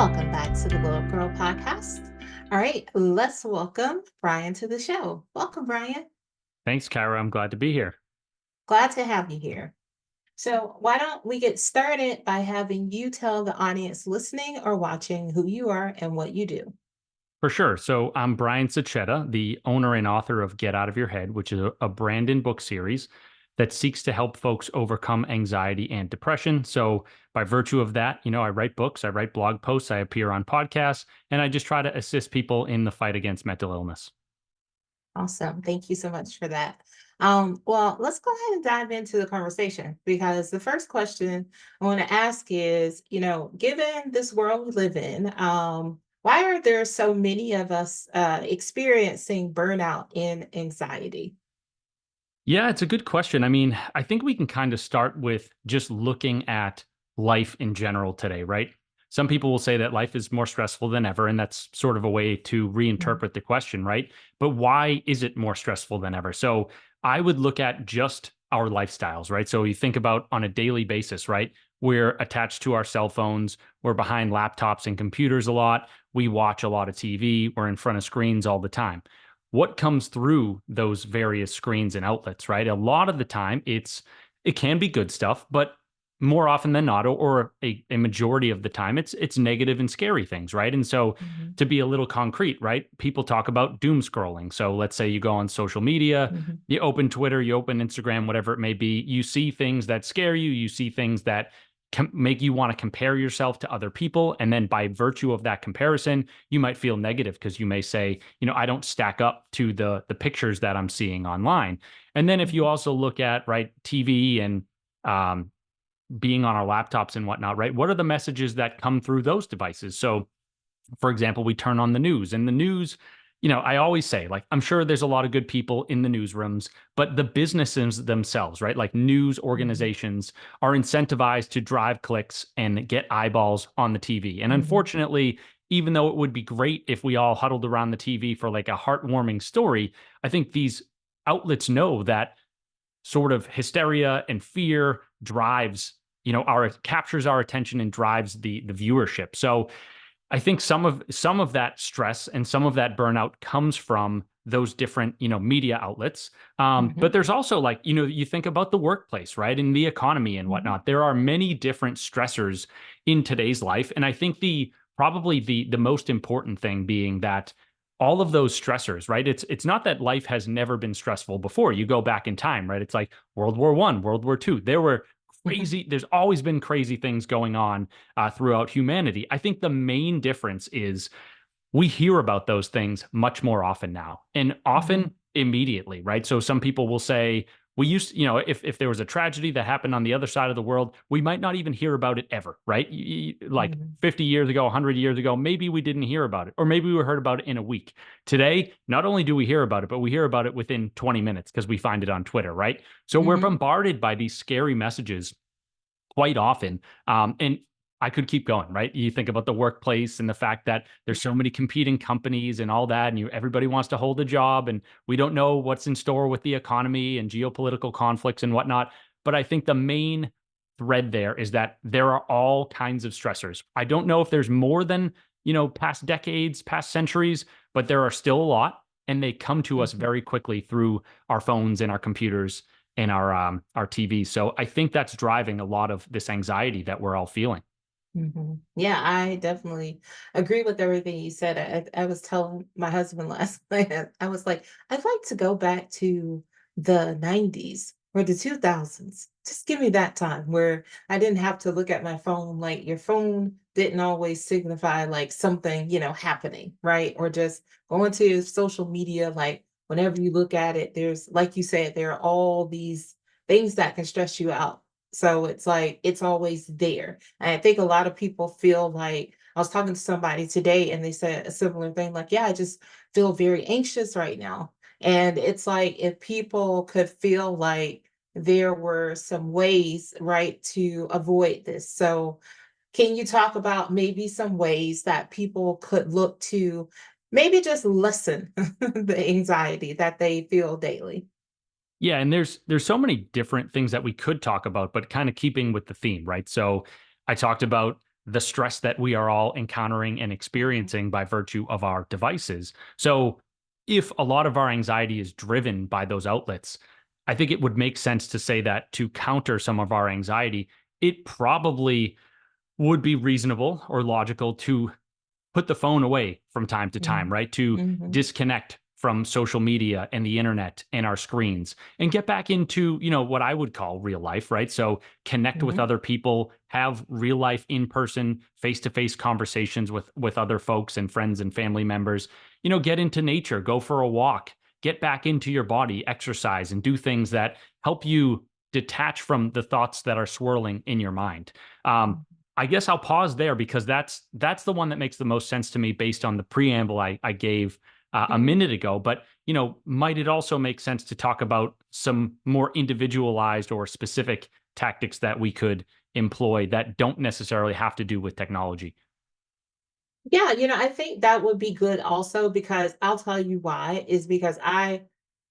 Welcome back to the Glow Up Girl podcast. All right, let's welcome Brian to the show. Welcome, Brian. Thanks, Kara. I'm glad to be here. Glad to have you here. So, why don't we get started by having you tell the audience listening or watching who you are and what you do? For sure. So I'm Brian Sachetta, the owner and author of Get Out of Your Head, which is a Brandon book series that seeks to help folks overcome anxiety and depression. So by virtue of that, I write books, I write blog posts, I appear on podcasts, and I just try to assist people in the fight against mental illness. Awesome. Thank you so much for that. Well, let's go ahead and dive into the conversation because the first question I want to ask is, given this world we live in, why are there so many of us experiencing burnout and anxiety? Yeah, it's a good question. I mean, I think we can kind of start with just looking at life in general today, right? Some people will say that life is more stressful than ever, and that's sort of a way to Mhm. reinterpret the question, right? But why is it more stressful than ever? So I would look at just our lifestyles, right? So you think about on a daily basis, right? We're attached to our cell phones, we're behind laptops and computers a lot, we watch a lot of TV, we're in front of screens all the time. What comes through those various screens and outlets, right? A lot of the time it can be good stuff, but more often than not, or a majority of the time, it's negative and scary things, right? And so Mhm. to be a little concrete, right? People talk about doom scrolling. So let's say you go on social media, Mhm. you open Twitter, you open Instagram, whatever it may be, you see things that scare you, you see things that make you want to compare yourself to other people. And then by virtue of that comparison, you might feel negative because you may say, I don't stack up to the pictures that I'm seeing online. And then if you Mhm. also look at right TV and um, being on our laptops and whatnot, right? What are the messages that come through those devices? So for example, we turn on the news and the news, I always say, like, I'm sure there's a lot of good people in the newsrooms, but the businesses themselves, right? Like news Mhm. organizations are incentivized to drive clicks and get eyeballs on the TV. And Mhm. unfortunately, even though it would be great if we all huddled around the TV for like a heartwarming story, I think these outlets know that sort of hysteria and fear drives, our captures our attention and drives the viewership. So I think some of that stress and some of that burnout comes from those different, media outlets. But Mhm. there's also like, you think about the workplace, right? And the economy and Mhm. whatnot. There are many different stressors in today's life. And I think probably the most important thing being that all of those stressors, right? It's not that life has never been stressful before. You go back in time, right? It's like World War One, World War Two. There were Mhm. there's always been crazy things going on throughout humanity. I think the main difference is we hear about those things much more often now and Mhm. often immediately, right? So some people will say, we used, if there was a tragedy that happened on the other side of the world, we might not even hear about it ever, right? Like Mhm. 50 years ago, 100 years ago, maybe we didn't hear about it, or maybe we heard about it in a week. Today, not only do we hear about it, but we hear about it within 20 minutes because we find it on Twitter, right? So we're Mhm. bombarded by these scary messages quite often. And I could keep going, right? You think about the workplace and the fact that there's so many competing companies and all that, and everybody wants to hold a job, and we don't know what's in store with the economy and geopolitical conflicts and whatnot. But I think the main thread there is that there are all kinds of stressors. I don't know if there's more than past decades, past centuries, but there are still a lot, and they come to us Mhm. very quickly through our phones and our computers and our TV. So I think that's driving a lot of this anxiety that we're all feeling. Mhm. Yeah, I definitely agree with everything you said. I was telling my husband last night, I was like, I'd like to go back to the 90s or the 2000s. Just give me that time where I didn't have to look at my phone. Like your phone didn't always signify like something, happening, right? Or just going to your social media, like whenever you look at it, there's, like you said, there are all these things that can stress you out. So it's like it's always there. And I think a lot of people feel like I was talking to somebody today and they said a similar thing, like, yeah, I just feel very anxious right now. And it's like if people could feel like there were some ways, right, to avoid this. So, can you talk about maybe some ways that people could look to maybe just lessen the anxiety that they feel daily? Yeah, and there's so many different things that we could talk about, but kind of keeping with the theme, right? So I talked about the stress that we are all encountering and experiencing by virtue of our devices. So if a lot of our anxiety is driven by those outlets, I think it would make sense to say that to counter some of our anxiety, it probably would be reasonable or logical to put the phone away from time to time, Mhm. right? To Mhm. disconnect from social media and the internet and our screens and get back into, what I would call real life, right? So connect with Mhm. other people, have real life in person, face-to-face conversations with other folks and friends and family members. Get into nature, go for a walk, get back into your body, exercise and do things that help you detach from the thoughts that are swirling in your mind. Um, Mhm. I guess I'll pause there because that's the one that makes the most sense to me based on the preamble I gave a Mhm. minute ago. But might it also make sense to talk about some more individualized or specific tactics that we could employ that don't necessarily have to do with technology? Yeah, I think that would be good also because I'll tell you why is because I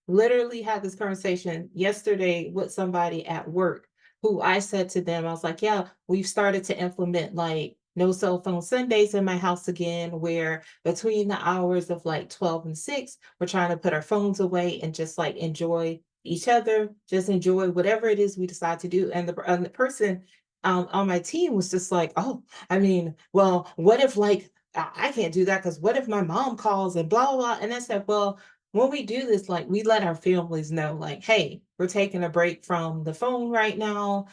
literally had this conversation yesterday with somebody at work who I said to them, I was like, yeah, we've started to implement like no cell phone Sundays in my house again, where between the hours of like 12 and 6, we're trying to put our phones away and just like enjoy each other, just enjoy whatever it is we decide to do. And the person on my team was just like, oh, I mean, well, what if like I can't do that because what if my mom calls and blah, blah, blah. And I said, well, when we do this, like we let our families know, like, hey, we're taking a break from the phone right now.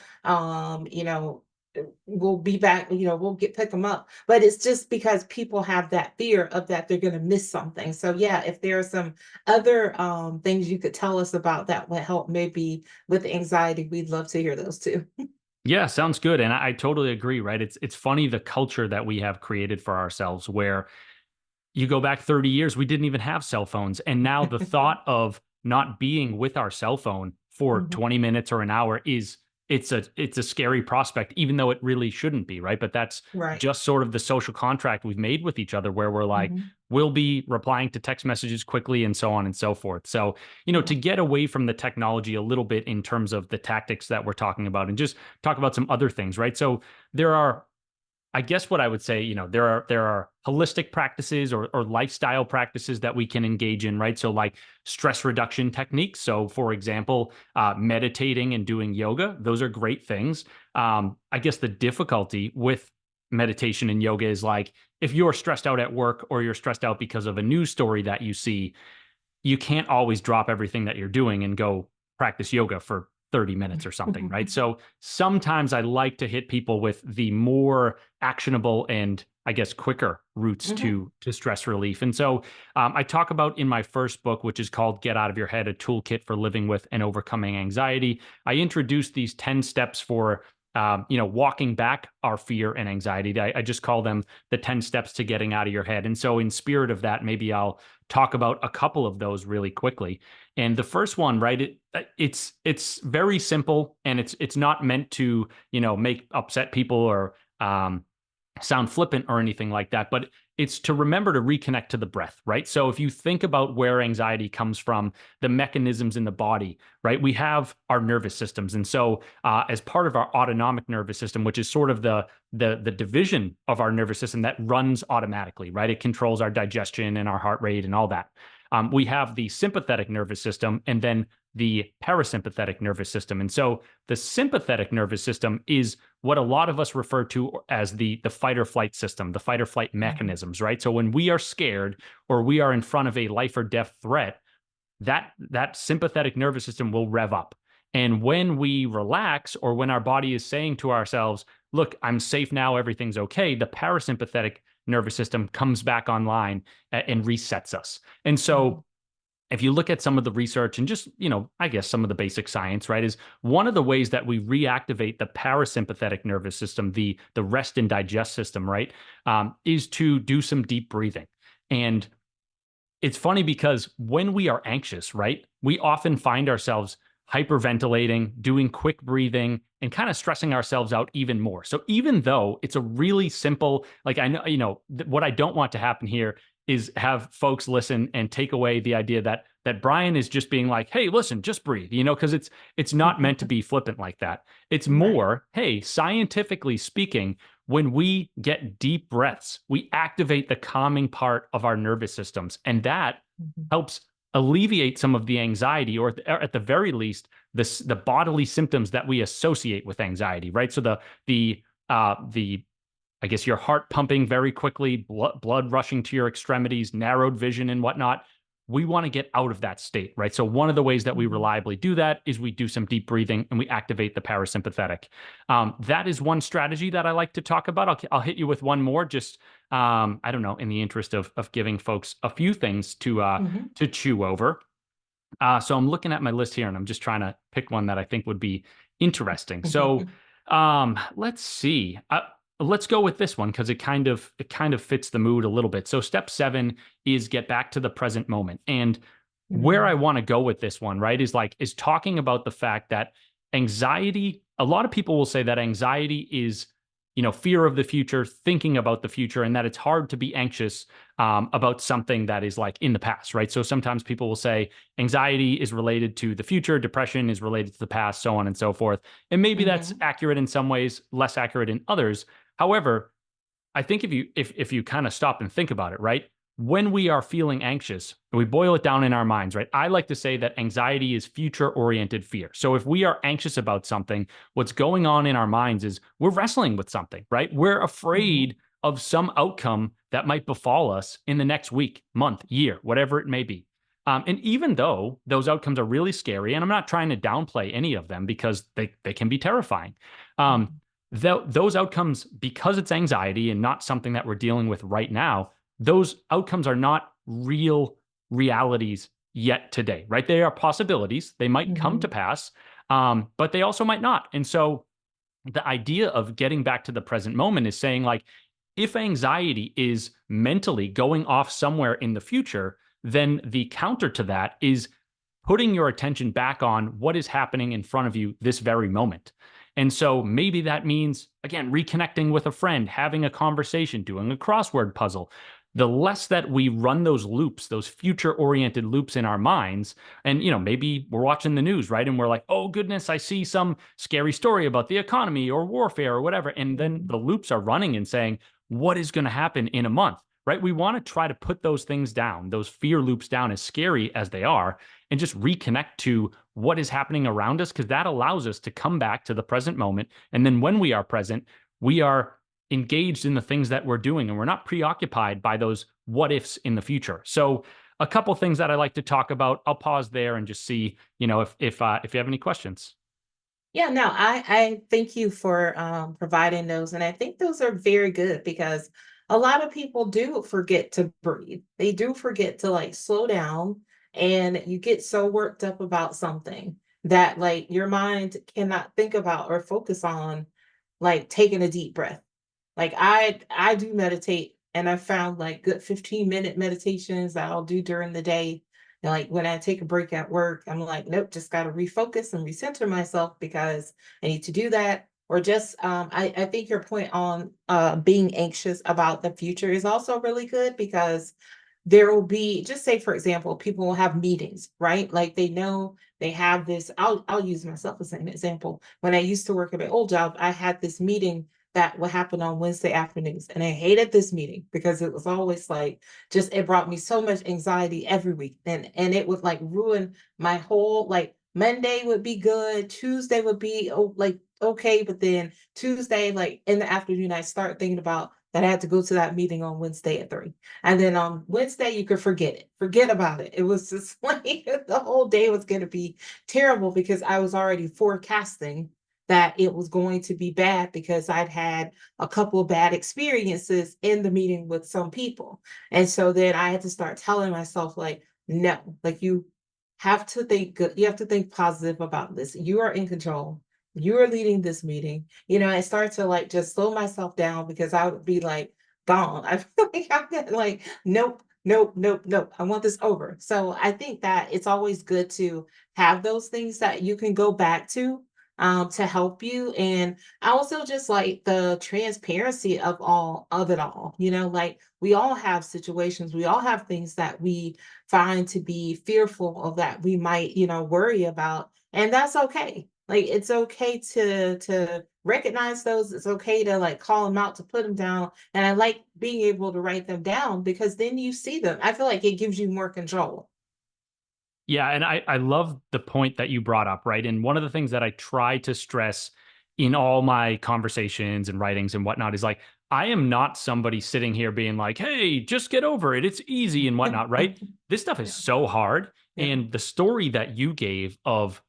We'll be back, we'll get pick them up. But it's just because people have that fear of that they're gonna miss something. So yeah, if there are some other things you could tell us about that would help maybe with anxiety, we'd love to hear those too. Yeah, sounds good. And I totally agree, right? It's funny the culture that we have created for ourselves where you go back 30 years, we didn't even have cell phones. And now the thought of not being with our cell phone for Mhm. 20 minutes or an hour it's a scary prospect, even though it really shouldn't be, right? But that's Right. just sort of the social contract we've made with each other where we're like, Mhm. we'll be replying to text messages quickly and so on and so forth. So, Yeah. to get away from the technology a little bit in terms of the tactics that we're talking about and just talk about some other things, right? So there are I guess what I would say, there are holistic practices or lifestyle practices that we can engage in, right? So like stress reduction techniques. So for example, meditating and doing yoga, those are great things. I guess the difficulty with meditation and yoga is like if you're stressed out at work or you're stressed out because of a news story that you see, you can't always drop everything that you're doing and go practice yoga for 30 minutes or something, right? So sometimes I like to hit people with the more actionable and I guess quicker routes Mhm. to stress relief. And so I talk about in my first book, which is called Get Out of Your Head, a toolkit for living with and overcoming anxiety. I introduced these 10 steps for walking back our fear and anxiety. I just call them the 10 steps to getting out of your head. And so in spirit of that, maybe I'll talk about a couple of those really quickly. And the first one, right? It's very simple, and it's not meant to make upset people or sound flippant or anything like that, but it's to remember to reconnect to the breath, right? So if you think about where anxiety comes from, the mechanisms in the body, right? We have our nervous systems, and so as part of our autonomic nervous system, which is sort of the division of our nervous system that runs automatically, right? It controls our digestion and our heart rate and all that. We have the sympathetic nervous system and then the parasympathetic nervous system. And so the sympathetic nervous system is what a lot of us refer to as the fight or flight system, the fight or flight Mhm. mechanisms, right? So when we are scared or we are in front of a life or death threat, that sympathetic nervous system will rev up. And when we relax or when our body is saying to ourselves, look, I'm safe now, everything's okay, the parasympathetic nervous system comes back online and resets us. And Mhm. so if you look at some of the research and just, I guess some of the basic science, right, is one of the ways that we reactivate the parasympathetic nervous system, the rest and digest system, right, is to do some deep breathing. And it's funny because when we are anxious, right, we often find ourselves hyperventilating, doing quick breathing, and kind of stressing ourselves out even more. So even though it's a really simple, like I know, what I don't want to happen here is have folks listen and take away the idea that Brian is just being like, "Hey, listen, just breathe," because it's not meant to be flippant like that. It's Right. more, "Hey, scientifically speaking, when we get deep breaths, we activate the calming part of our nervous systems, and that Mhm. helps alleviate some of the anxiety, or at the very least, the bodily symptoms that we associate with anxiety, right? So the I guess your heart pumping very quickly, blood rushing to your extremities, narrowed vision and whatnot. We want to get out of that state, right? So one of the ways that we Mhm. reliably do that is we do some deep breathing and we activate the parasympathetic. That is one strategy that I like to talk about. I'll hit you with one more, just I don't know, in the interest of giving folks a few things Mhm. to chew over. So I'm looking at my list here and I'm just trying to pick one that I think would be interesting. So let's see. Let's go with this one because it kind of fits the mood a little bit. So step 7 is get back to the present moment. And where I Mhm. want to go with this one, right, is talking about the fact that anxiety, a lot of people will say that anxiety is, fear of the future, thinking about the future, and that it's hard to be anxious about something that is like in the past, right? So sometimes people will say anxiety is related to the future, depression is related to the past, so on and so forth. And maybe that's Mhm. accurate in some ways, less accurate in others. However, I think if you kind of stop and think about it, right? When we are feeling anxious, we boil it down in our minds, right? I like to say that anxiety is future-oriented fear. So if we are anxious about something, what's going on in our minds is we're wrestling with something, right? We're Mhm. afraid of some outcome that might befall us in the next week, month, year, whatever it may be. And even though those outcomes are really scary, and I'm not trying to downplay any of them because they can be terrifying, um, Mhm. those outcomes, because it's anxiety and not something that we're dealing with right now, those outcomes are not real realities yet today, right? They are possibilities. They might come to Mhm. pass, but they also might not. And so the idea of getting back to the present moment is saying, like, if anxiety is mentally going off somewhere in the future, then the counter to that is putting your attention back on what is happening in front of you this very moment. And so maybe that means, again, reconnecting with a friend, having a conversation, doing a crossword puzzle. The less that we run those loops, those future oriented loops in our minds, and maybe we're watching the news, right? And we're like, oh goodness, I see some scary story about the economy or warfare or whatever. And then Mhm. the loops are running and saying, what is going to happen in a month? Right? We want to try to put those things down, those fear loops down, as scary as they are, and just reconnect to what is happening around us, because that allows us to come back to the present moment. And then when we are present, we are engaged in the things that we're doing and we're not preoccupied by those what ifs in the future. So a couple things that I like to talk about. I'll pause there and just see, if you have any questions. Yeah, no, I thank you for providing those, and I think those are very good because a lot of people do forget to breathe. They do forget to like slow down, and you get so worked up about something that like your mind cannot think about or focus on like taking a deep breath. Like I do meditate and I found like good 15-minute meditations that I'll do during the day. And like when I take a break at work, I'm like, nope, just gotta refocus and recenter myself because I need to do that. Or just I think your point on being anxious about the future is also really good because there will be, just say for example, people will have meetings, right? Like they know they have this. I'll use myself as an example. When I used to work at my old job, I had this meeting that would happen on Wednesday afternoons. And I hated this meeting because it was always like just it brought me so much anxiety every week. And it would like ruin my whole like Monday would be good, Tuesday would be like okay, but then Tuesday, like in the afternoon, I start thinking about that I had to go to that meeting on Wednesday at 3. And then on Wednesday, you could forget it. Forget about it. It was just like the whole day was going to be terrible because I was already forecasting that it was going to be bad because I'd had a couple of bad experiences in the meeting with some people. And so then I had to start telling myself, like, no, like you have to think good. You have to think positive about this. You are in control. You are leading this meeting. I start to like just slow myself down because I would be like gone. I feel like I'm like, nope, nope, nope, nope. I want this over. So I think that it's always good to have those things that you can go back to help you. And I also just like the transparency of all of it all. Like we all have situations, we all have things that we find to be fearful of that we might, worry about. And that's okay. Like it's okay to recognize those. It's okay to like call them out, to put them down. And I like being able to write them down because then you see them. I feel like it gives you more control. Yeah, and I love the point that you brought up, right? And one of the things that I try to stress in all my conversations and writings and whatnot is like, I am not somebody sitting here being like, hey, just get over it. It's easy and whatnot, right? This stuff is Yeah. so hard. Yeah. And the story that you gave of,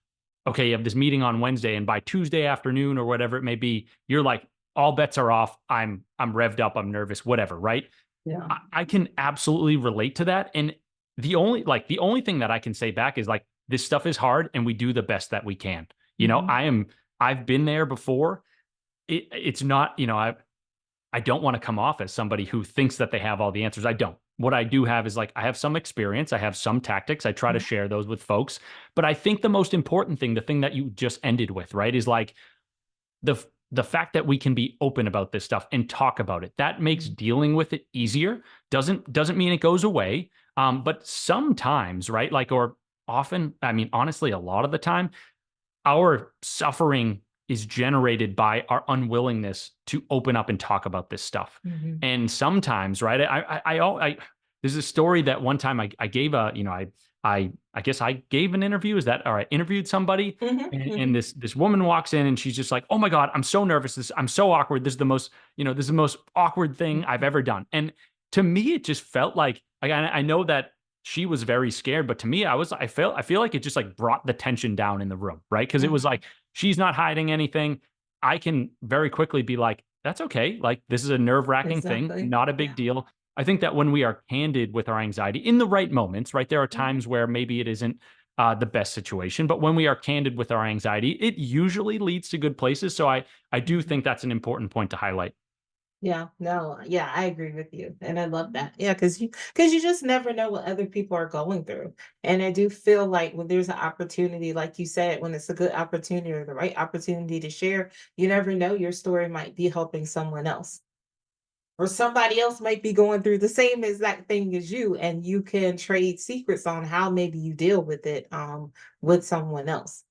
okay, you have this meeting on Wednesday, and by Tuesday afternoon or whatever it may be, you're like, all bets are off. I'm revved up, I'm nervous, whatever, right? Yeah. I can absolutely relate to that. And the only thing that I can say back is like, this stuff is hard and we do the best that we can. You know, Mhm. I've been there before. It's not, I don't want to come off as somebody who thinks that they have all the answers. I don't. What I do have is like, I have some experience, I have some tactics. I try to Mhm. share those with folks. But I think the most important thing, the thing that you just ended with, right, is like the the fact that we can be open about this stuff and talk about it, that makes Mhm. dealing with it easier. Doesn't mean it goes away, but sometimes, right, like, or often, I mean, honestly, a lot of the time our suffering is generated by our unwillingness to open up and talk about this stuff. Mhm. And sometimes, right, there's a story that one time I gave a, I guess I gave an interview. Is that, or I interviewed somebody, Mhm. and Mhm. this woman walks in and she's just like, oh my God, I'm so nervous. I'm so awkward. This is the most awkward thing I've ever done. And to me, it just felt like I know that she was very scared, but to me, I feel like it just like brought the tension down in the room, right? Because it was Mhm. like, she's not hiding anything. I can very quickly be like, that's okay. Like, this is a nerve-wracking thing, Exactly. not a big Yeah. deal. I think that when we are candid with our anxiety in the right moments, right? There are Mhm. times where maybe it isn't the best situation, but when we are candid with our anxiety, it usually leads to good places. So I do Mhm. think that's an important point to highlight. Yeah, no, yeah, I agree with you, and I love that. Yeah, because you just never know what other people are going through, and I do feel like when there's an opportunity, like you said, when it's a good opportunity or the right opportunity to share, you never know, your story might be helping someone else, or somebody else might be going through the same exact thing as you, and you can trade secrets on how maybe you deal with it, with someone else.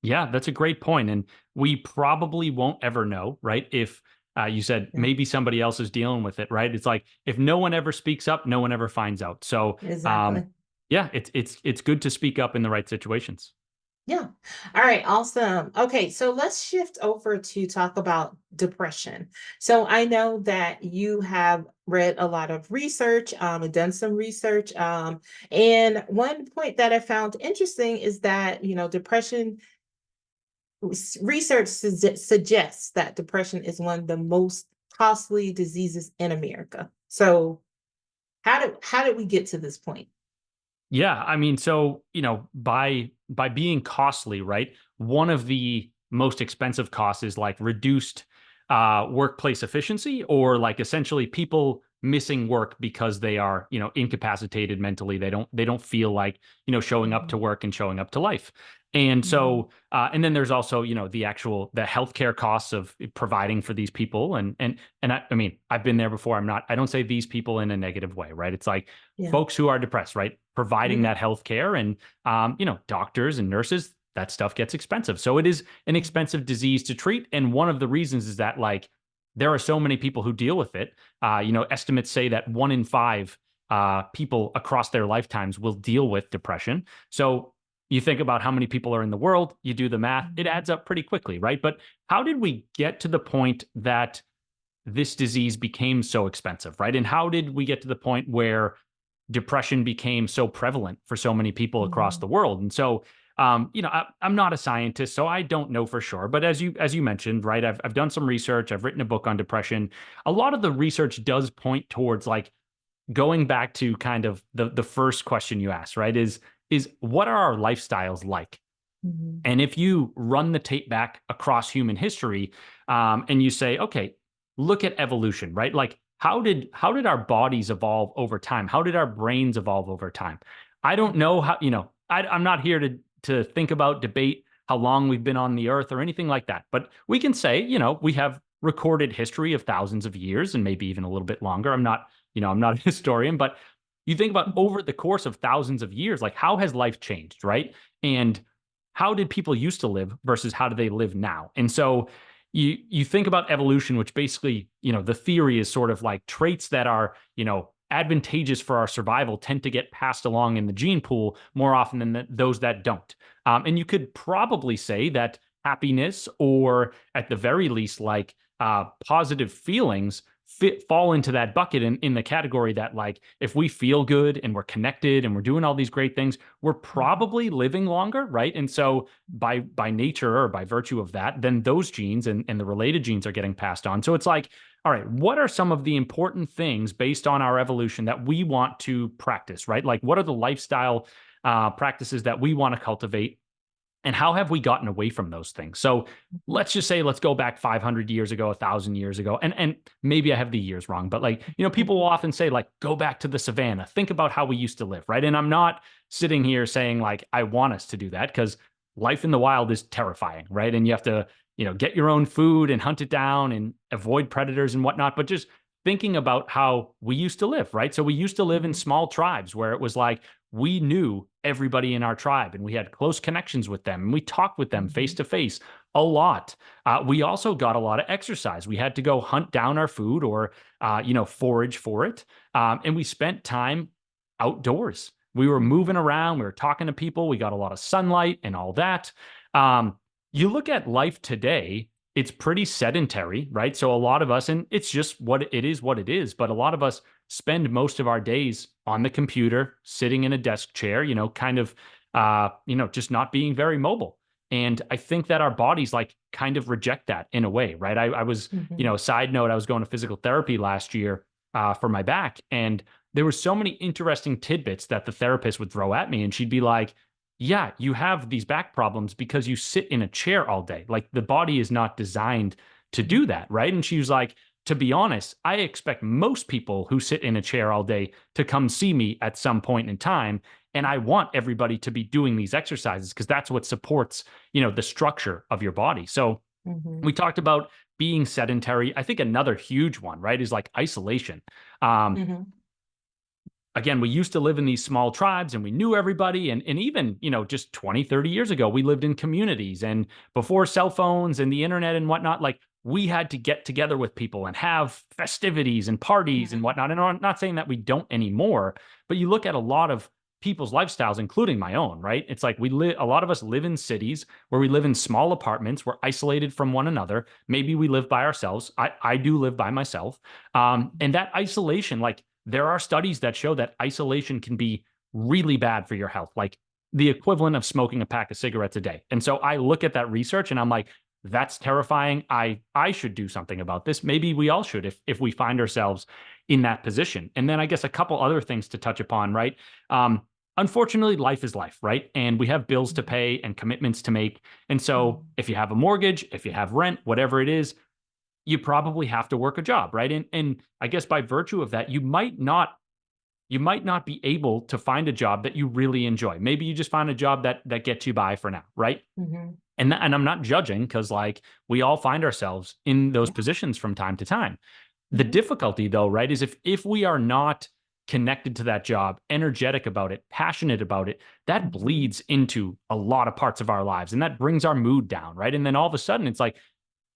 Yeah, that's a great point. And we probably won't ever know, right? If you said Yeah, maybe somebody else is dealing with it, right? It's like, if no one ever speaks up, no one ever finds out. So, exactly. yeah, it's good to speak up in the right situations. Yeah. All right. Awesome. Okay. So let's shift over to talk about depression. So I know that you have read a lot of research, and done some research. And one point that I found interesting is that, depression research suggests that depression is one of the most costly diseases in America. So how did we get to this point? Yeah, I mean, so, by being costly, right? One of the most expensive costs is like reduced workplace efficiency, or like essentially people missing work because they are, incapacitated mentally. They don't feel like, showing up to Mhm. work and showing up to life. And Mhm. so, and then there's also, the healthcare costs of providing for these people. And I mean, I've been there before. I don't say these people in a negative way, right? It's like Yeah. folks who are depressed, right? Providing Mhm. that health care, and, doctors and nurses, that stuff gets expensive. So it is an expensive disease to treat. And one of the reasons is that, like, there are so many people who deal with it. Estimates say that 1 in 5 people across their lifetimes will deal with depression. So you think about how many people are in the world, you do the math, it Mhm. adds up pretty quickly, right? But how did we get to the point that this disease became so expensive, right? And how did we get to the point where depression became so prevalent for so many people across Mhm. the world? And so, I'm not a scientist, so I don't know for sure. But as you mentioned, right, I've done some research. I've written a book on depression. A lot of the research does point towards, like, going back to kind of the first question you asked, right? Is what are our lifestyles like? Mhm. And if you run the tape back across human history, and you say, okay, look at evolution, right? Like, how did our bodies evolve over time? How did our brains evolve over time? I don't know how. I'm not here to think about, debate how long we've been on the earth or anything like that. But we can say, we have recorded history of thousands of years and maybe even a little bit longer. I'm not a historian, but you think about Mhm. over the course of thousands of years, like, how has life changed, right? And how did people used to live versus how do they live now? And so you think about evolution, which basically, the theory is sort of like traits that are, advantageous for our survival tend to get passed along in the gene pool more often than those that don't. And you could probably say that happiness, or at the very least, like positive feelings, fall into that bucket in the category that, like, if we feel good and we're connected and we're doing all these great things, we're Mhm. probably living longer, right? And so by nature, or by virtue of that, then those genes and the related genes are getting passed on. So it's like, all right, what are some of the important things based on our evolution that we want to practice, right? Like, what are the lifestyle practices that we want to cultivate, and how have we gotten away from those things? So Mhm. let's just say, let's go back 500 years ago, 1,000 years ago, and maybe I have the years wrong, but, like, people will often say, like, go back to the savannah, think about how we used to live, right? And I'm not sitting here saying, like, I want us to do that, because life in the wild is terrifying, right? And you have to, get your own food and hunt it down and avoid predators and whatnot. But just thinking about how we used to live, right? So we used to live in Mhm. small tribes where it was like we knew everybody in our tribe and we had close connections with them and we talked with them face Mhm. to face a lot. We also got a lot of exercise. We had to go hunt down our food, or forage for it, and we spent time outdoors. We were Mhm. moving around, we were talking to people, we got a lot of sunlight and all that. um, you look at life today, it's pretty sedentary, right? So a lot of us, and it's just what it is, but a lot of us spend most of our days on the computer, sitting in a desk chair, kind of, just not being very mobile. And I think that our bodies, like, kind of reject that in a way, right? I was, Mhm. side note, I was going to physical therapy last year for my back, and there were so many interesting tidbits that the therapist would throw at me, and she'd be like, yeah, you have these back problems because you sit in a chair all day. Like, the body is not designed to Mhm. do that, right? And she was like, to be honest, I expect most people who sit in a chair all day to come see me at some point in time. And I want everybody to be doing these exercises because that's what supports, the structure of your body. So we Mhm. talked about being sedentary. I think another huge one, right, is like isolation. Um, Mhm. Again, we used to live in these small tribes and we knew everybody. And even, just 20, 30 years ago, we lived in communities. And before cell phones and the internet and whatnot, like, we had to get together with people and have festivities and parties and Mhm. whatnot. And I'm not saying that we don't anymore, but you look at a lot of people's lifestyles, including my own, right? It's like a lot of us live in cities where we live in small apartments. We're isolated from one another. Maybe we live by ourselves. I do live by myself. And that isolation, like, there are studies that show that isolation can be really bad for your health, like the equivalent of smoking a pack of cigarettes a day. And so I look at that research and I'm like, that's terrifying. I should do something about this. Maybe we all should, if we find ourselves in that position. And then I guess a couple other things to touch upon, right? Um, Unfortunately, life is life, right? And we have bills to Mhm. pay and commitments to make. And so Mhm. if you have a mortgage, if you have rent, whatever it is, you probably have to work a job, right? And I guess by virtue of that, you might not be able to find a job that you really enjoy. Maybe you just find a job that gets you by for now, right? Mhm. And I'm not judging, because, like, we all find ourselves in those Yeah. positions from time to time. The Mhm. difficulty, though, right, is if we are not connected to that job, energetic about it, passionate about it, that Mhm. bleeds into a lot of parts of our lives, and that brings our mood down, right? And then all of a sudden, it's like,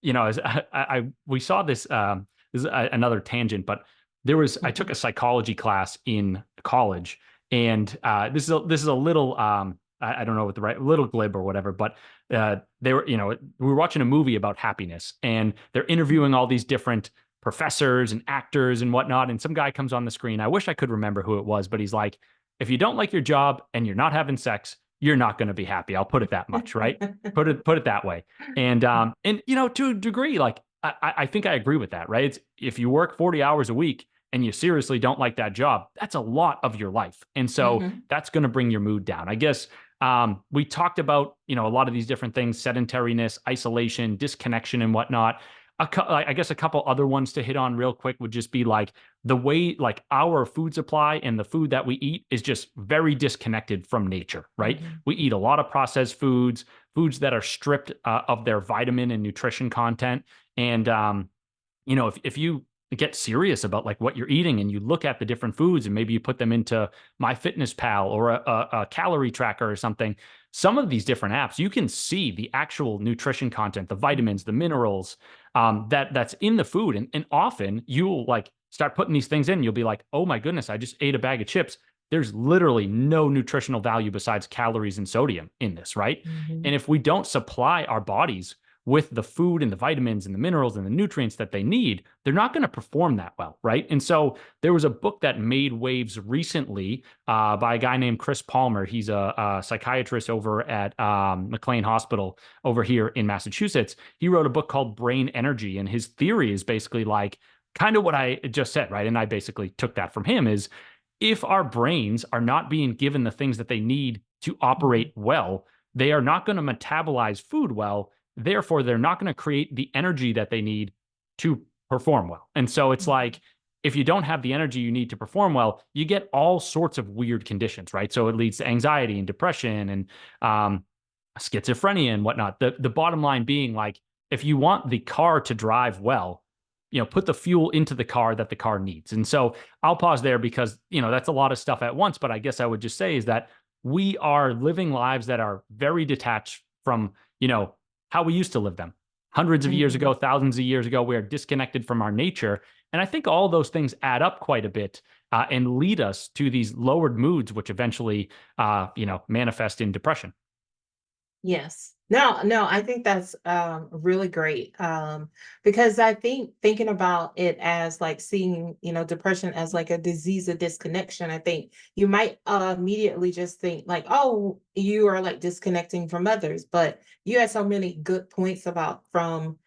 as we saw this. This is another tangent, but I took Mhm. a psychology class in college, and this is a little, I don't know what the right, little glib or whatever, but they were, we were watching a movie about happiness, and they're interviewing all these different professors and actors and whatnot, and some guy comes on the screen. I wish I could remember who it was, but he's like, if you don't like your job and you're not having sex, you're not going to be happy. I'll put it that much, right? Put it that way. And to a degree, like, I think I agree with that, right? It's, if you work 40 hours a week and you seriously don't like that job, that's a lot of your life. And so Mhm. that's going to bring your mood down. I guess we talked about, a lot of these different things: sedentariness, isolation, disconnection, and whatnot. I guess a couple other ones to hit on real quick would just be like the way, like, our food supply and the food that we eat is just very disconnected from nature, right? Mhm. We eat a lot of processed foods that are stripped of their vitamin and nutrition content. And if you get serious about, like, what you're eating, and you look at the different foods and maybe you put them into MyFitnessPal or a calorie tracker or something, some of these different apps, you can see the actual nutrition content, the vitamins, the minerals, that's in the food. And often you'll like start putting these things in. You'll be like, oh my goodness, I just ate a bag of chips. There's literally no nutritional value besides calories and sodium in this, right? Mhm. And if we don't supply our bodies with the food and the vitamins and the minerals and the nutrients that they need, they're not going to perform that well, right? And so there was a book that made waves recently by a guy named Chris Palmer. He's a psychiatrist over at McLean Hospital over here in Massachusetts. He wrote a book called Brain Energy, and his theory is basically like kind of what I just said, right? And I basically took that from him is if our brains are not being given the things that they need to Mhm. operate well, they are not going to metabolize food well. Therefore, they're not going to create the energy that they need to perform well. And so it's Mhm. like, if you don't have the energy you need to perform well, you get all sorts of weird conditions, right? So it leads to anxiety and depression and schizophrenia and whatnot. The bottom line being like, if you want the car to drive well, put the fuel into the car that the car needs. And so I'll pause there because, that's a lot of stuff at once. But I guess I would just say is that we are living lives that are very detached from, how we used to live them. Hundreds of years ago, Mhm. thousands of years ago, we are disconnected from our nature. And I think all those things add up quite a bit and lead us to these lowered moods, which eventually, manifest in depression. Yes. No, no, I think that's really great. Because I think thinking about it as like seeing, depression as like a disease of disconnection, I think you might immediately just think like, oh, you are like disconnecting from others, but you had so many good points about from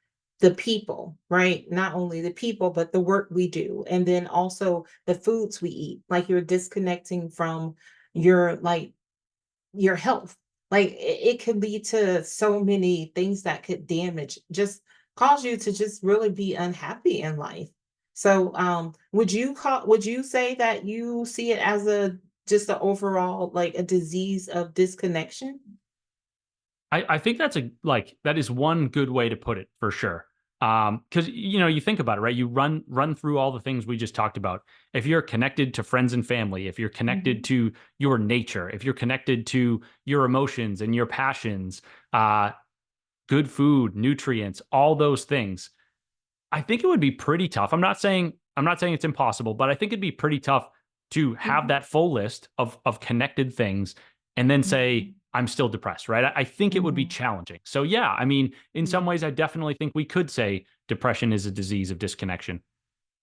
the people, right? Not only the people, but the work we do, and then also the foods we eat. Like you're disconnecting from your like your health. Like it could lead to so many things that could damage, just cause you to just really be unhappy in life. So would you say that you see it as a just an overall like a disease of disconnection? I think that is one good way to put it for sure. Because you think about it, right? You run through all the things we just talked about. If you're connected to friends and family, if you're connected Mhm. to your nature, if you're connected to your emotions and your passions, uh, good food, nutrients, all those things, I think it would be pretty tough. I'm not saying it's impossible, but I think it'd be pretty tough to have Mhm. that full list of connected things and then say Mhm. I'm still depressed, right? I think it would be Mhm. challenging. So yeah, I mean, in some Mhm. ways I definitely think we could say depression is a disease of disconnection.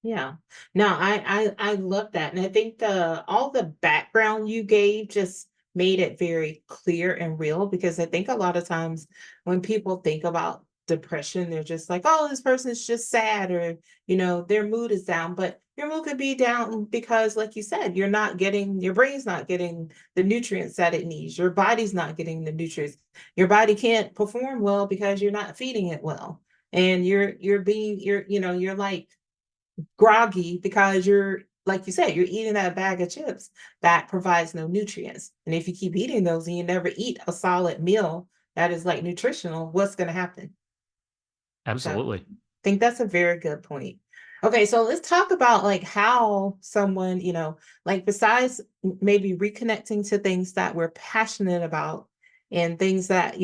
Yeah. No, I love that. And I think the all the background you gave just made it very clear and real because I think a lot of times when people think about depression, they're just like, oh, this person's just sad or, their mood is down. But your mood could be down because, like you said, your brain's not getting the nutrients that it needs. Your body's not getting the nutrients. Your body can't perform well because you're not feeding it well. And you're like groggy because you're like you said, you're eating that bag of chips that provides no nutrients. And if you keep eating those and you never eat a solid meal that is like nutritional, what's going to happen? So, Absolutely. I think that's a very good point. Okay, so let's talk about like how someone, like besides maybe reconnecting to things that we're passionate about and things that,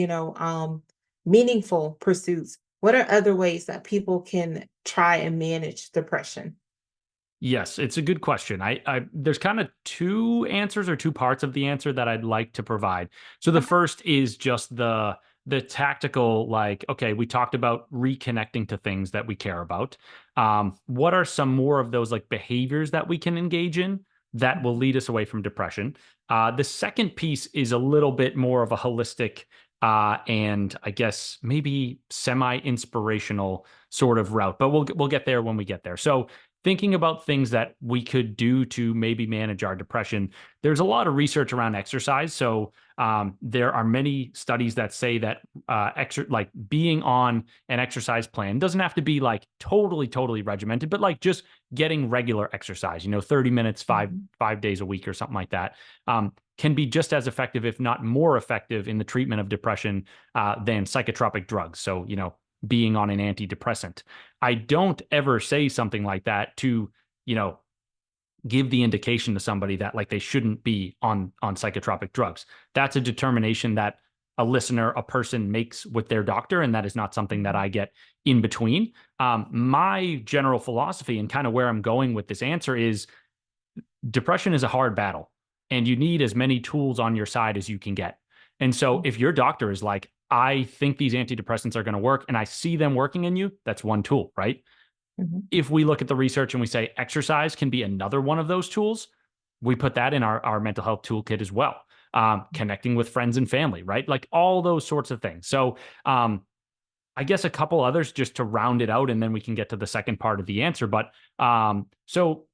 meaningful pursuits. What are other ways that people can try and manage depression? Yes, it's a good question. There's kind of two answers or two parts of the answer that I'd like to provide. So the Okay. first is just the tactical, like, okay, we talked about reconnecting to things that we care about. What are some more of those like behaviors that we can engage in that will Mhm. lead us away from depression? The second piece is a little bit more of a holistic and I guess maybe semi-inspirational sort of route, but we'll get there when we get there. So thinking about things that we could do to maybe manage our depression, there's a lot of research around exercise. So there are many studies that say that like being on an exercise plan doesn't have to be like totally regimented, but like just getting regular exercise. 30 minutes, Mhm. 5 days a week or something like that. Can be just as effective, if not more effective, in the treatment of depression than psychotropic drugs. So, being on an antidepressant. I don't ever say something like that to, you know, give the indication to somebody that like they shouldn't be on psychotropic drugs. That's a determination that a listener, a person makes with their doctor, and that is not something that Mhm. I get in between. My general philosophy and kind of where I'm going with this answer is depression is a hard battle, and you need as many tools on your side as you can get. And so Mhm. if your doctor is like, I think these antidepressants are going to work and I see them working in you, that's one tool, right? Mhm. If we look at the research and we say exercise can be another one of those tools, we put that in our mental health toolkit as well. Connecting with friends and family, right? Like all those sorts of things. So, I guess a couple others just to round it out, and then we can get to the second part of the answer. But so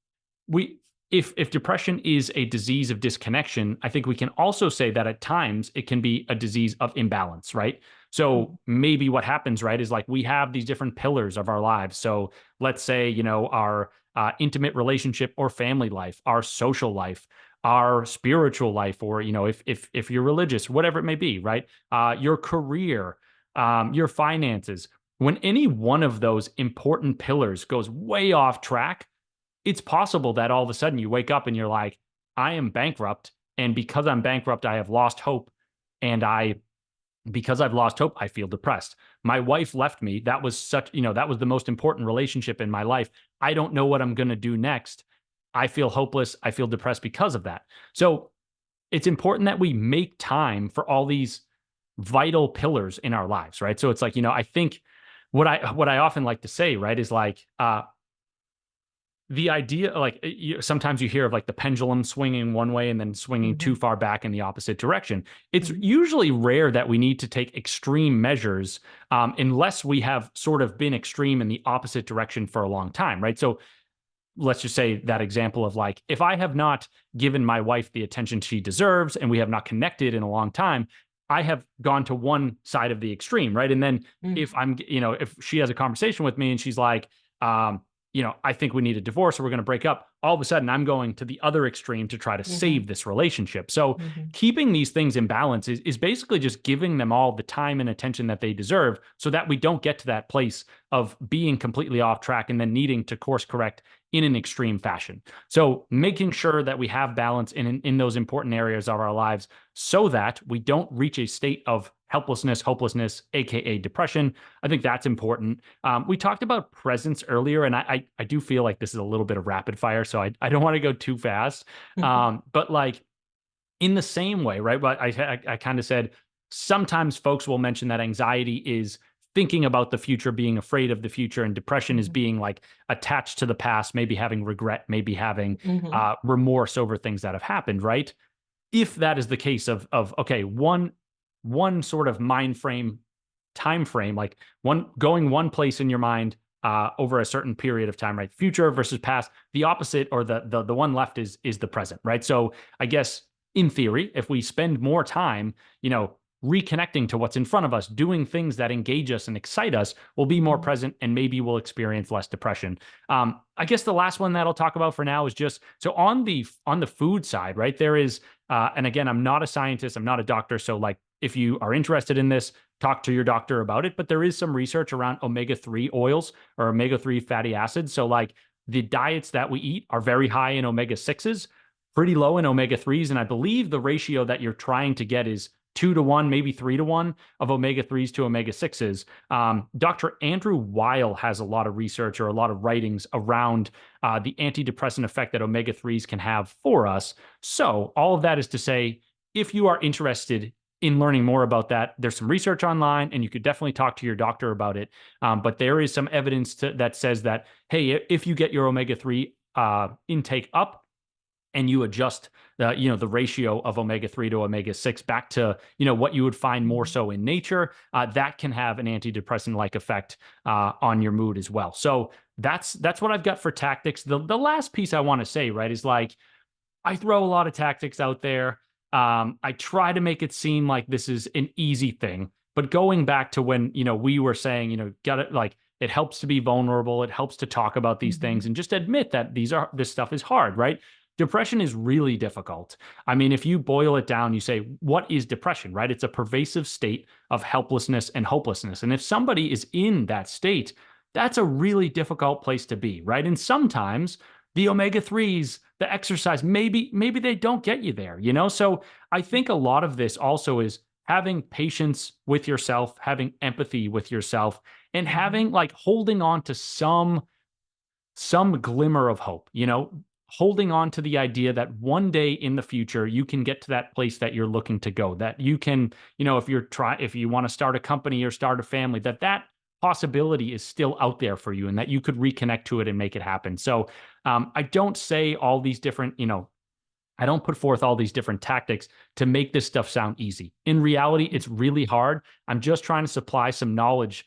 we, if depression is a disease of disconnection, I think we can also say that at times it can be a disease of imbalance, right? So Mhm. maybe what happens, right, is like we have these different pillars of our lives. So let's say, our intimate relationship or family life, our social life, our spiritual life, or if you're religious, whatever it may be, right? Your career, your finances. When any one of those important pillars goes way off track, it's possible that all of a sudden you wake up and you're like, I am bankrupt. And because I'm bankrupt, I have lost hope. And because I've lost hope, I feel depressed. My wife left me. That was that was the most important relationship in my life. I don't know what I'm going to do next. I feel hopeless. I feel depressed because of that. So it's important that we make time for all these vital pillars in our lives, right? So it's like, I think what I often like to say, right, is like the idea, like sometimes you hear of like the pendulum swinging one way and then swinging too Mhm. far back in the opposite direction. It's Mhm. usually rare that we need to take extreme measures, unless we have sort of been extreme in the opposite direction for a long time, right? So let's just say that example of like, if I have not given my wife the attention she deserves and we have not connected in a long time, I have gone to one side of the extreme, right? And then Mhm. if she has a conversation with me and she's like, um, I think we need a divorce or we're going to break up, all of a sudden I'm going to the other extreme to try to Mhm. save this relationship. So Mhm. keeping these things in balance is basically just giving them all the time and attention that they deserve so that we don't get to that place of being completely off track and then needing to course correct in an extreme fashion. So making sure that we have balance in those important areas of our lives so that we don't reach a state of helplessness, hopelessness, aka depression. I think that's important. We talked about presence earlier, and I do feel like this is a little bit of rapid fire, so I don't want to go too fast. Mhm. But like in the same way, right? But I kind of said sometimes folks will mention that anxiety is thinking about the future, being afraid of the future, and depression is Mhm. being like attached to the past, maybe having regret, maybe having Mhm. remorse over things that have happened, right? If that is the case of okay, one sort of mind frame, time frame, like one place in your mind over a certain period of time, right? Future versus past. The opposite, or the one left is the present, right? So I guess in theory, if we spend more time, reconnecting to what's in front of us, doing things that engage us and excite us, we'll be more Mhm. present and maybe we'll experience less depression. I guess the last one that I'll talk about for now is just so on the food side, right? There is, and again, I'm not a scientist, I'm not a doctor, so like if you are interested in this, talk to your doctor about it. But there is some research around omega-3 oils or omega-3 fatty acids. So like the diets that we eat are very high in omega-6s, pretty low in omega-3s, and I believe the ratio that you're trying to get is 2 to 1, maybe 3 to 1 of omega-3s to omega-6s. Dr. Andrew Weil has a lot of research or a lot of writings around the antidepressant effect that omega-3s can have for us. So, all of that is to say, if you are interested in learning more about that, there's some research online, and you could definitely talk to your doctor about it. But there is some evidence that says that, hey, if you get your omega-3 intake up, and you adjust the ratio of omega-3 to omega-6 back to what you would find more Mhm. so in nature, that can have an antidepressant like effect on your mood as well. So that's what I've got for tactics. The last piece I want to say, right, is like I throw a lot of tactics out there. I try to make it seem like this is an easy thing, but going back to when we were saying got it, like it helps to be vulnerable, it helps to talk about these things Mhm. and just admit that this stuff is hard, right? Depression is really difficult. I mean, if you boil it down, you say, what is depression, right? It's a pervasive state of helplessness and hopelessness. And if somebody is in that state, that's a really difficult place to be, right? And sometimes the omega-3s, the exercise, maybe they don't get you there. So I think a lot of this also is having patience with yourself, having empathy with yourself, and Mhm. having like holding on to some glimmer of hope, holding on to the idea that one day in the future you can get to that place that you're looking to go, that you can, if you want to start a company or start a family, that possibility is still out there for you and that you could reconnect to it and make it happen. So I don't say all these different, I don't put forth all these different tactics to make this stuff sound easy. In reality, it's really hard. I'm just trying to supply some knowledge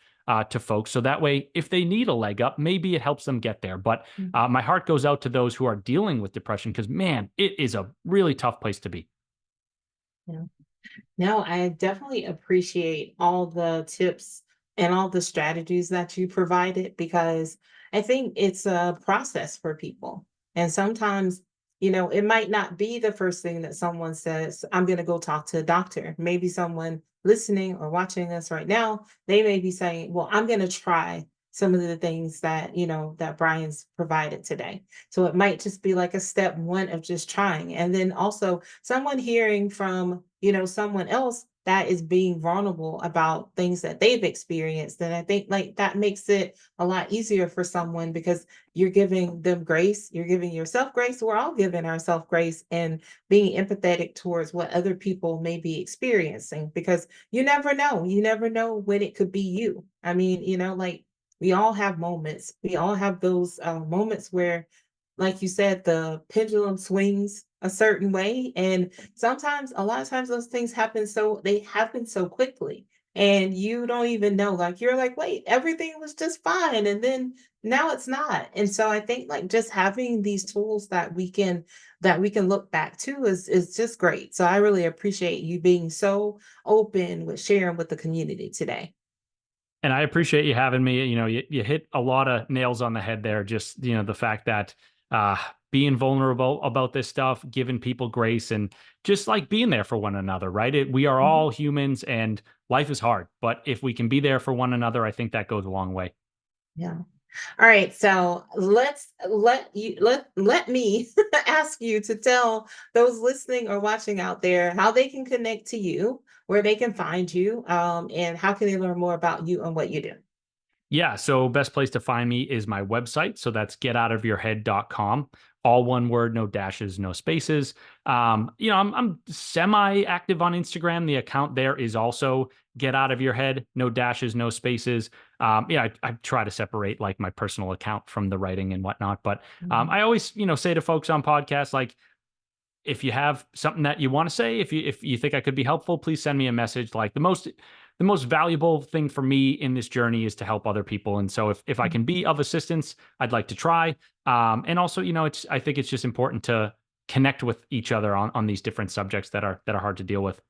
to folks. So that way, if they need a leg up, maybe it helps them get there. But Mhm. my heart goes out to those who are dealing with depression because, man, it is a really tough place to be. Yeah. No, I definitely appreciate all the tips and all the strategies that you provided because I think it's a process for people. And sometimes, it might not be the first thing that someone says, I'm going to go talk to a doctor. Maybe someone listening or watching us right now, they may be saying, well, I'm going to try some of the things that, that Brian's provided today. So it might just be like a step one of just trying. And then also someone hearing from, someone else that is being vulnerable about things that they've experienced. And I think like that makes it a lot easier for someone because you're giving them grace, you're giving yourself grace. We're all giving ourselves grace and being empathetic towards what other people may be experiencing because you never know. You never know when it could be you. I mean, like we all have moments. We all have those moments where, like you said, the pendulum swings a certain way. And sometimes, a lot of times, those things happen they happen so quickly. And you don't even know, like, you're like, wait, everything was just fine. And then now it's not. And so I think like just having these tools that we can look back to is just great. So I really appreciate you being so open with sharing with the community today. And I appreciate you having me. You hit a lot of nails on the head there. Just, the fact that uh, being vulnerable about this stuff, giving people grace, and just like being there for one another, right? We are Mhm. all humans and life is hard. But if we can be there for one another, I think that goes a long way. Yeah. All right, so let me ask you to tell those listening or watching out there how they can connect to you, where they can find you, and how can they learn more about you and what you do. Yeah. So best place to find me is my website. So that's getoutofyourhead.com. All one word, no dashes, no spaces. I'm semi-active on Instagram. The account there is also get out of your head, no dashes, no spaces. I try to separate like my personal account from the writing and whatnot. But Mhm. I always, say to folks on podcasts, like, if you have something that you want to say, if you think I could be helpful, please send me a message. Like the most valuable thing for me in this journey is to help other people. And so if I can be of assistance, I'd like to try. And also, I think it's just important to connect with each other on these different subjects that are hard to deal with.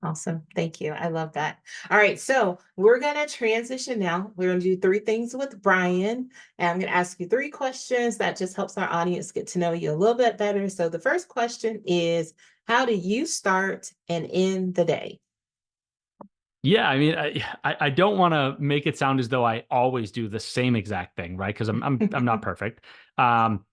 Awesome. Thank you. I love that. All right. So we're going to transition now. We're going to do three things with Brian. And I'm going to ask you three questions that just helps our audience get to know you a little bit better. So the first question is, how do you start and end the day? Yeah, I mean, I don't want to make it sound as though I always do the same exact thing, right? Because I'm not perfect. Um,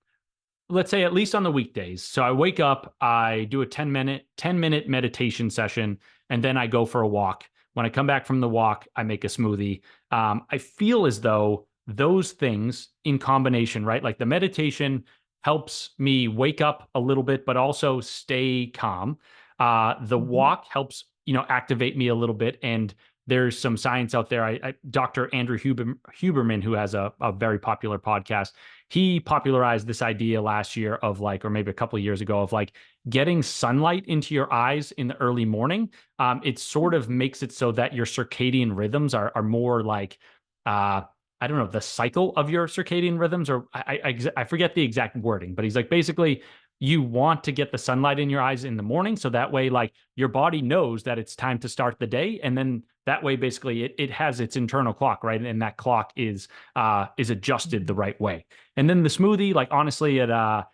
let's say at least on the weekdays. So I wake up, I do a 10-minute meditation session, and then I go for a walk. When I come back from the walk, I make a smoothie. I feel as though those things in combination, right? Like the meditation helps me wake up a little bit, but also stay calm. The Mhm. walk helps, activate me a little bit. And there's some science out there. Dr. Andrew Huberman, who has a very popular podcast, he popularized this idea last year of like, or maybe a couple of years ago, of like getting sunlight into your eyes in the early morning. It sort of makes it so that your circadian rhythms are more like, uh, I don't know, the cycle of your circadian rhythms, or I forget the exact wording, but he's like, basically, you want to get the sunlight in your eyes in the morning. So that way, like your body knows that it's time to start the day. And then that way, basically it has its internal clock, right? And that clock is adjusted the Mhm. right way. And then the smoothie, like honestly, I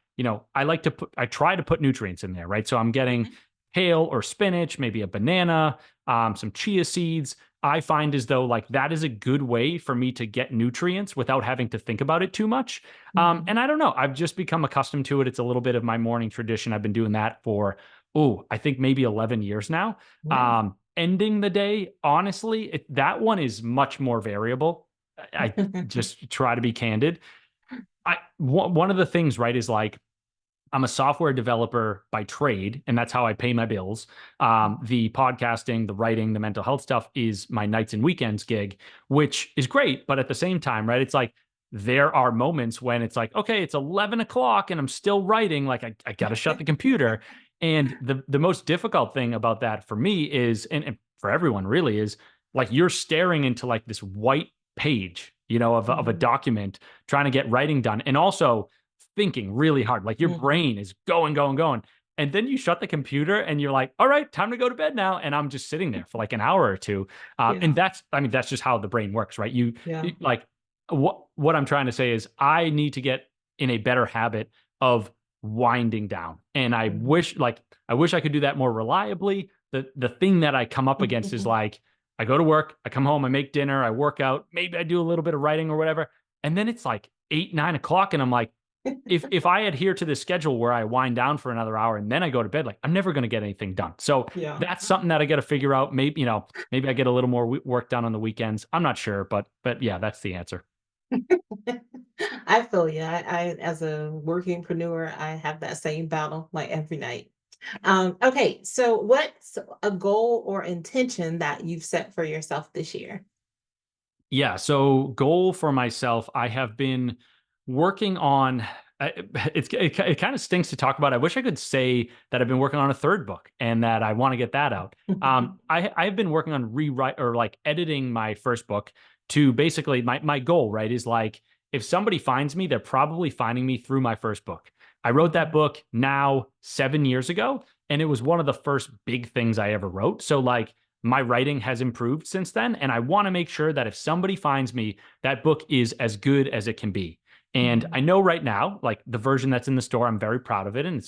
try to put nutrients in there, right? So I'm getting Mhm. kale or spinach, maybe a banana, some chia seeds. I find as though like that is a good way for me to get nutrients without having to think about it too much. Mhm. And I don't know, I've just become accustomed to it. It's a little bit of my morning tradition. I've been doing that for, I think maybe 11 years now. Nice. ending the day, honestly, that one is much more variable. I just try to be candid. One of the things, right, is like I'm a software developer by trade, and that's how I pay my bills. The podcasting, the writing, the mental health stuff is my nights and weekends gig, which is great. But at the same time, right, it's like there are moments when it's like, okay, it's 11 o'clock and I'm still writing. Like I got to shut the computer. And the most difficult thing about that for me is, and for everyone really, is like you're staring into like this white page, of a Mhm, document, trying to get writing done. And also, thinking really hard. Like your mhm. brain is going, going, going. And then you shut the computer and you're like, all right, time to go to bed now. And I'm just sitting there for like an hour or two. And Yeah, that's just how the brain works, right? yeah. Like what I'm trying to say is I need to get in a better habit of winding down. And Mhm. I wish I could do that more reliably. The thing that I come up against is like, I go to work, I come home, I make dinner, I work out, maybe I do a little bit of writing or whatever. And then it's like 8, 9 o'clock. And I'm like, if I adhere to this schedule where I wind down for another hour and then I go to bed, like I'm never going to get anything done. So Yeah. that's something that I got to figure out. Maybe, maybe I get a little more work done on the weekends. I'm not sure, but yeah, that's the answer. I feel you. As a workingpreneur, I have that same battle like every night. Okay, so what's a goal or intention that you've set for yourself this year? Yeah. So, goal for myself, I have been working on. It kind of stinks to talk about. I wish I could say that I've been working on a third book and that I want to get that out. I've been working on rewrite or like editing my first book to basically my goal, right, is like if somebody finds me, they're probably finding me through my first book. I wrote that Mhm, book now 7 years ago, and it was one of the first big things I ever wrote. So like my writing has improved since then. And I want to make sure that if somebody finds me, that book is as good as it can be. And mhm, I know right now, like the version that's in the store, I'm very proud of it and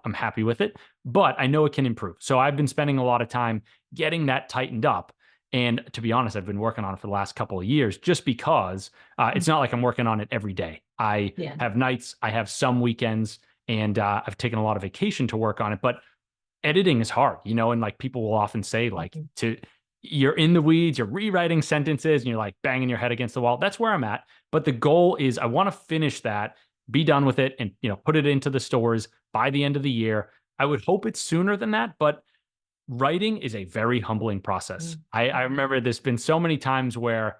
I'm happy with it, but I know it can improve. So I've been spending a lot of time getting that tightened up. And to be honest, I've been working on it for the last couple of years just because it's not mhm. like I'm working on it every day. I Yeah. have nights, I have some weekends, and I've taken a lot of vacation to work on it. But editing is hard, and like people will often say, like, Mhm, you're in the weeds, you're rewriting sentences, and you're like banging your head against the wall. That's where I'm at. But the goal is I want to finish that, be done with it, and put it into the stores by the end of the year. I would hope it's sooner than that, but writing is a very humbling process. mhm, I remember there's been so many times where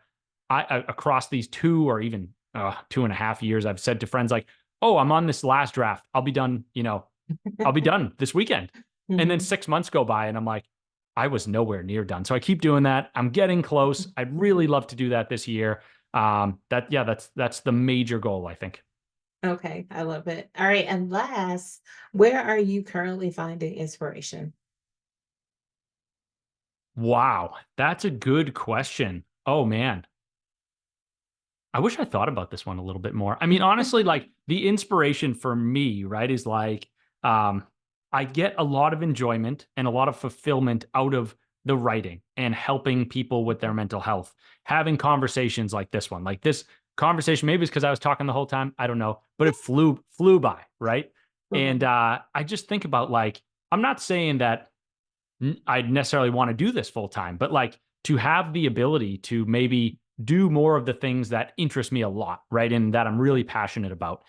across these 2 or even 2.5 years, I've said to friends like, "Oh, I'm on this last draft. I'll be done. I'll be done this weekend." And then mhm. 6 months go by and I'm like, I was nowhere near done. So I keep doing that. I'm getting close. I'd really love to do that this year. That's the major goal, I think. Okay, I love it. All right, and last, where are you currently finding inspiration? Wow, that's a good question. Oh man. I wish I thought about this one a little bit more. I mean, honestly, like the inspiration for me, right, is like um I get a lot of enjoyment and a lot of fulfillment out of the writing and helping people with their mental health. Having conversations like this one. Like this conversation, maybe it's because I was talking the whole time, I don't know, but it flew by, right? And Mhm, I just think about like I'm not saying that I'd necessarily want to do this full time, but like to have the ability to maybe do more of the things that interest me a lot, right? And that I'm really passionate about.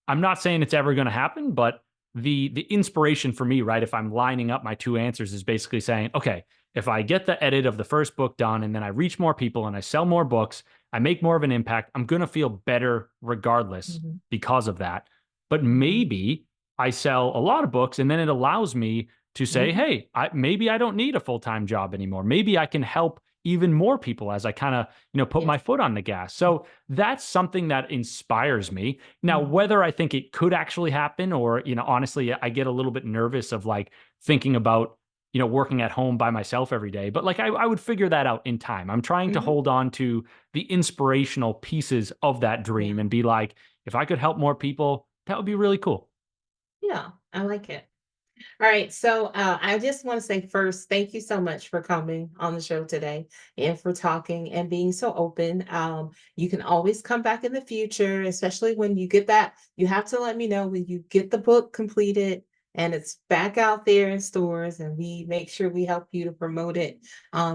I'm not saying it's ever going to happen, but the inspiration for me, right, if I'm lining up my two answers is basically saying, okay, if I get the edit of the first book done and then I reach more people and I sell more books, I make more of an impact, I'm going to feel better regardless mhm, because of that. But mhm, maybe I sell a lot of books and then it allows me to say, mhm. hey, maybe I don't need a full-time job anymore. Maybe I can help even more people as I kind of, put my Yes. foot on the gas. So that's something that inspires me. Now, Mhm, whether I think it could actually happen or, honestly, I get a little bit nervous of like thinking about, working at home by myself every day. But like I would figure that out in time. I'm trying to mhm. hold on to the inspirational pieces of that dream Yeah, and be like, if I could help more people, that would be really cool. yeah, I like it. All right. So I just want to say first, thank you so much for coming on the show today and for talking and being so open. You can always come back in the future, especially when you get that. You have to let me know when you get the book completed and it's back out there in stores, and we make sure we help you to promote it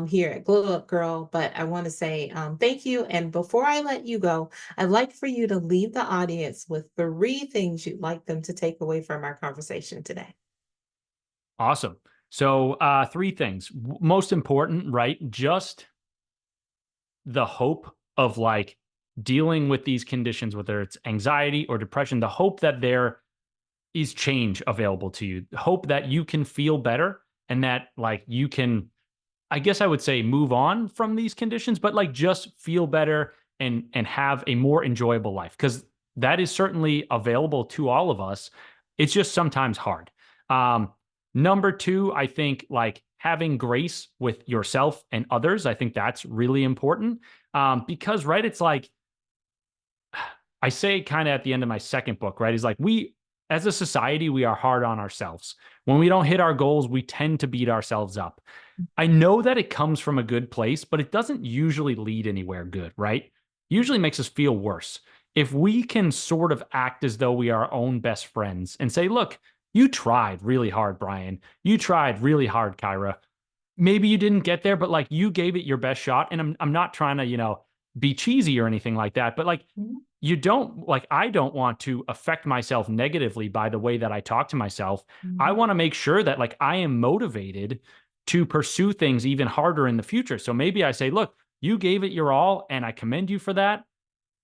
here at Glow Up Girl. But I want to say thank you. And before I let you go, I'd like for you to leave the audience with 3 things you'd like them to take away from our conversation today. Awesome. So, three things. Most important, right? Just the hope of like dealing with these conditions, whether it's anxiety or depression, the hope that there is change available to you, hope that you can feel better and that like you can, I guess I would say, move on from these conditions, but like just feel better and have a more enjoyable life, because that is certainly available to all of us. It's just sometimes hard. Um, Number two, I think like having grace with yourself and others. I think that's really important, because right, it's like I say kind of at the end of my second book, right? Is like we as a society, we are hard on ourselves. When we don't hit our goals, we tend to beat ourselves up. I know that it comes from a good place, but it doesn't usually lead anywhere good, right? Usually makes us feel worse. If we can sort of act as though we are our own best friends and say, look, you tried really hard, Brian. You tried really hard, Kyra. Maybe you didn't get there, but like you gave it your best shot. And I'm not trying to, be cheesy or anything like that, but like Mhm, you don't like I don't want to affect myself negatively by the way that I talk to myself. I mhm, want to make sure that like I am motivated to pursue things even harder in the future. So maybe I say, look, you gave it your all and I commend you for that.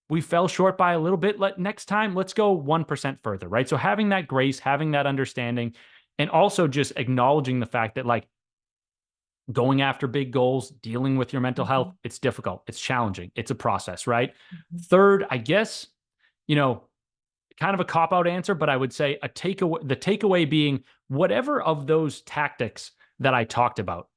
We fell short by a little bit. Next time, let's go 1% further, right? So having that grace, having that understanding, and also just acknowledging the fact that like going after big goals, dealing with your mental health, mhm, it's difficult, it's challenging, it's a process, right? mhm, Third, I guess, you know, kind of a cop out answer, but I would say the takeaway being whatever of those tactics that I talked about,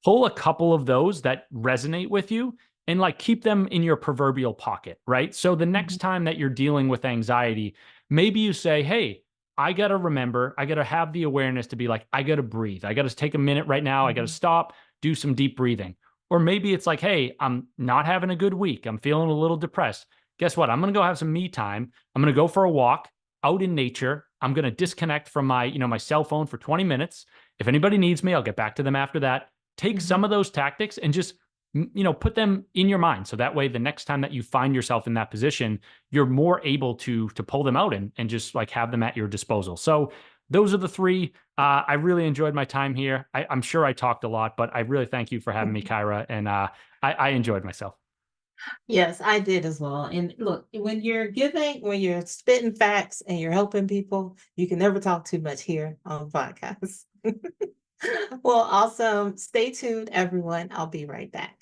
pull a couple of those that resonate with you and like keep them in your proverbial pocket, right? So the next mhm, time that you're dealing with anxiety, maybe you say, hey, I got to remember, I got to have the awareness to be like, I got to breathe. I got to take a minute right now. I got to mhm, stop, do some deep breathing. Or maybe it's like, hey, I'm not having a good week. I'm feeling a little depressed. Guess what? I'm going to go have some me time. I'm going to go for a walk out in nature. I'm going to disconnect from my cell phone for 20 minutes. If anybody needs me, I'll get back to them after that. Take some mhm. of those tactics and just put them in your mind, so that way the next time that you find yourself in that position, you're more able to pull them out and just like have them at your disposal. So those are the three. I really enjoyed my time here. I'm sure I talked a lot, but I really thank you for having me, Kyra, and I enjoyed myself. Yes, I did as well. And look, when you're spitting facts and you're helping people, you can never talk too much here on podcasts. Well, awesome. Stay tuned, everyone. I'll be right back.